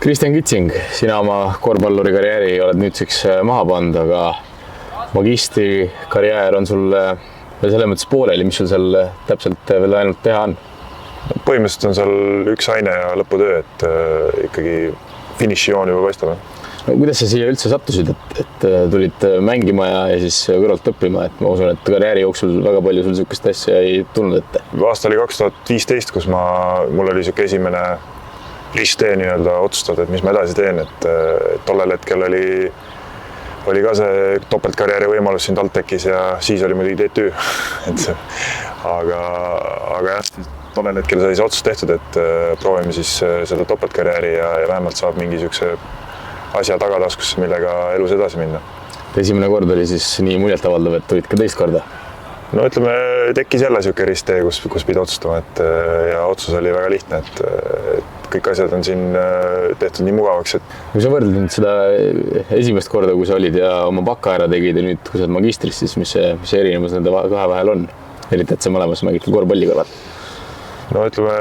Kristjan Kitsing, sina oma korvpalluri karjääri oled nüüdseks maha pannud, aga magistrikarjäär on sul veel selles mõttes pooleli, mis sul seal täpselt veel ainult teha on? Põhimõtteliselt on seal üks aine ja lõputöö, et ikkagi finišijoon juba paistab. No, kuidas sa siia üldse sattusid, et tulid mängima ja siis kõrvalt õppima, et ma usun, et karjääri jooksul väga palju sul niisugust asja ei tulnud ette? Aasta oli 2015, kus mul oli niisugune esimene risttee nii-öelda otsustada, et mis ma edasi teen, et tollel hetkel oli ka see topeltkarjääri võimalus siin TalTechis ja siis oli muidugi TTÜ. aga jah, tollel hetkel sai see otsus tehtud, et proovime siis seda topeltkarjääri ja vähemalt saab mingi niisuguse asja tagataskusse, millega elus edasi minna. Esimene kord oli siis nii muljetavaldav, et tulid ka teist korda? No ütleme, tekkis jälle niisugune risttee, kus pidi otsustama, ja otsus oli väga lihtne, et kõik asjad on siin tehtud nii mugavaks, et... Kui sa võrdled nüüd seda esimest korda, kui sa olid ja oma baka ära tegid ja nüüd, kui sa oled magistris, siis mis erinevus nende kahe vahel on? Eriti, et sa mõlemas mängid korvpalli kõrval. No ütleme,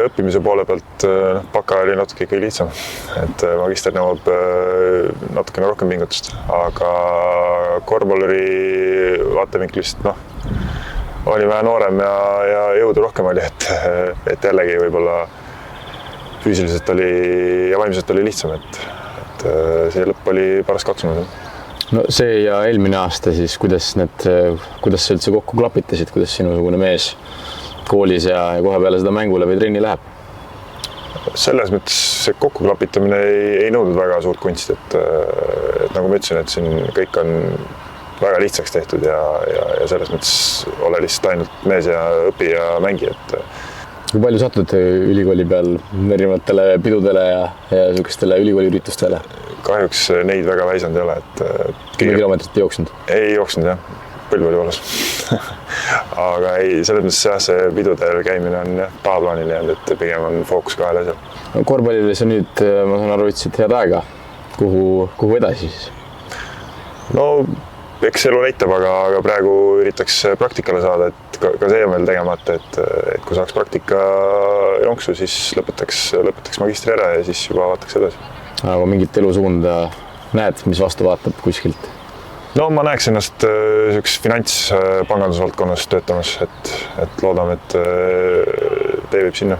õppimise poole pealt baka oli natuke ikkagi lihtsam, et magister nõuab natukene rohkem pingutust, aga korvpalluri vaatevinklist, oli vähe noorem ja jõudu rohkem oli, et jällegi võib-olla füüsiliselt oli ja vaimselt oli lihtsam, et see lõpp oli paras katsumus. No see ja eelmine aasta siis, kuidas sa üldse kokku klapitasid, kuidas sinusugune mees koolis ja kohe peale seda mängule või trenni läheb? Selles mõttes see kokkuklapitamine ei nõudnud väga suurt kunst, et nagu ma ütlesin, et siin kõik on väga lihtsaks tehtud ja selles mõttes ole lihtsalt ainult mees ja õpi ja mängi. Kui palju satud ülikooli peal erinevatele pidudele ja niisugustele ülikooli üritustele? Kahjuks neid väga väisanud ei ole. 10 kilomeetrit ei jooksnud? Ei jooksnud jah, põlv oli valus. Aga ei, selles mõttes jah, see pidudel käimine on tahaplaanil jäänud, et pigem on fookus kahel asjal. Korvpallile sa nüüd, ma saan aru, ütlesid head aega. Kuhu edasi siis? No eks elu näitab, aga praegu üritaks praktikale saada, et ka see on veel tegemata, et kui saaks praktika jonksu, siis lõpetaks magistri ära ja siis juba vaataks edasi. Aga mingit elusuunda näed, mis vastu vaatab kuskilt? No ma näeks ennast finantspangandusvaldkonnas töötamas, et loodame, et tee võib sinna.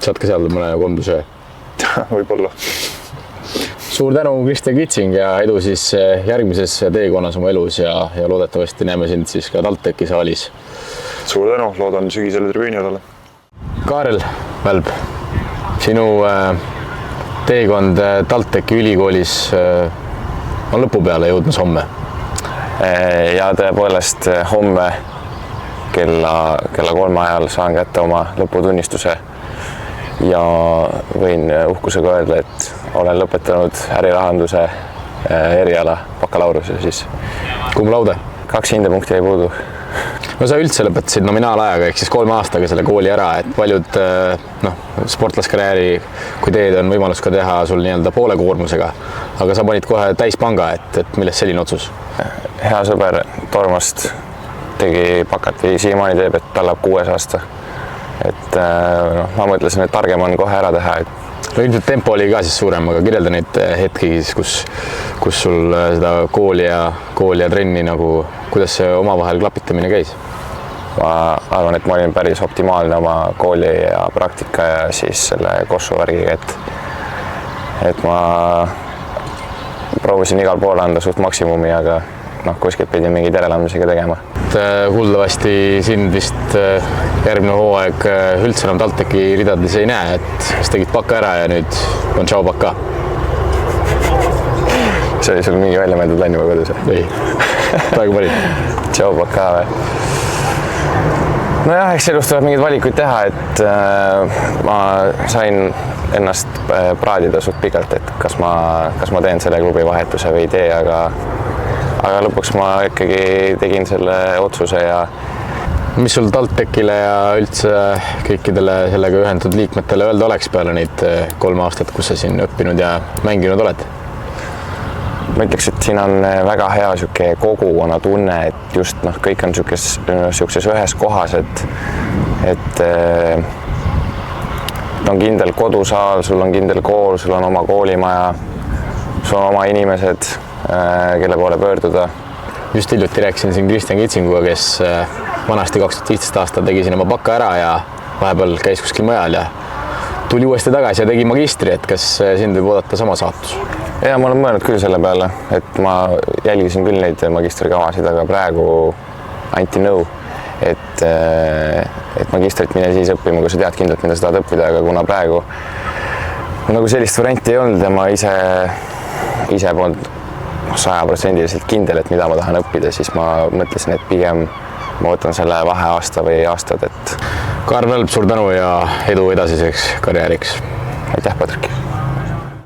Saad ka seal mõne konduse? Võib-olla. Suur tänu, Kristjan Kitsing, ja edu siis järgmises teekonnas oma elus ja loodetavasti näeme sind siis ka TalTechi saalis. Suur tänu, loodan sügisele tribüüni talle. Kaarel Välb, sinu teekond TalTechi ülikoolis on lõpu peale jõudmas homme. Ja tõepoolest homme kella 3 ajal saan kätte oma lõputunnistuse ja võin uhkusega öelda, et olen lõpetanud ärirahanduse eriala bakalaureuse siis. Cum laude? 2 hindepunkti ei puudu. No sa üldse lõpetasid nominaalajaga ehk siis 3 aastaga selle kooli ära, et paljud sportlaskarjääri, kui teed, on võimalus ka teha sul nii-öelda poole koormusega, aga sa panid kohe täispanga, et millest selline otsus? Hea sõber Tormast tegi bakat või siiamaani teeb, et tal läheb 6 aasta. Et ma mõtlesin, et targem on kohe ära teha. No ilmselt tempo oli ka siis suurem, aga kirjelda neid hetki, kus sul seda kooli ja trenni kuidas see omavahel klapitamine käis? Ma arvan, et ma olin päris optimaalne oma kooli ja praktika ja siis selle kossu värgiga, et ma proovisin igal pool anda suht maksimumi, aga kuskilt pidin mingi järeleandmisega tegema. Kuuldavasti sind vist järgmine hooaeg üldse enam TalTechi ridades ei näe, et kas tegid baka ära ja nüüd on tšau baka? See oli sul mingi välja mõeldud lain juba kodus? Ei, praegu panin. Tšau baka või? Nojah, eks elus tuleb mingeid valikuid teha, et ma sain ennast praadida suht pikalt, et kas ma teen selle klubi vahetuse või ei tee, aga lõpuks ma ikkagi tegin selle otsuse ja... Mis sul TalTechile ja üldse kõikidele sellega ühendatud liikmetele öelda oleks peale neid 3 aastat, kus sa siin õppinud ja mänginud oled? Ma ütleks, et siin on väga hea kogukonna tunne, et just kõik on niisuguses ühes kohas, et on kindel kodusaal, sul on kindel kool, sul on oma koolimaja, sul on oma inimesed, kelle poole pöörduda. Just hiljuti rääkisin siin Kristjan Kitsinguga, kes vanasti 2015 aastal tegi siin oma baka ära ja vahepeal käis kuskil mujal ja tuli uuesti tagasi ja tegi magistri, et kas sind võib oodata sama saatus? Ja ma olen mõelnud küll selle peale, et ma jälgisin küll neid magistrikavasid, aga praegu anti nõu, et magistrit mine siis õppima, kui sa tead kindlalt, mida sa tahad õppida, aga kuna praegu nagu sellist varianti ei olnud ja ma ise polnud 100% kindel, et mida ma tahan õppida, siis ma mõtlesin, et pigem ma võtan selle vaheaasta või aastad, et Karl Välp, suur tänu ja edu edasiseks karjääriks! aitäh, Patrik!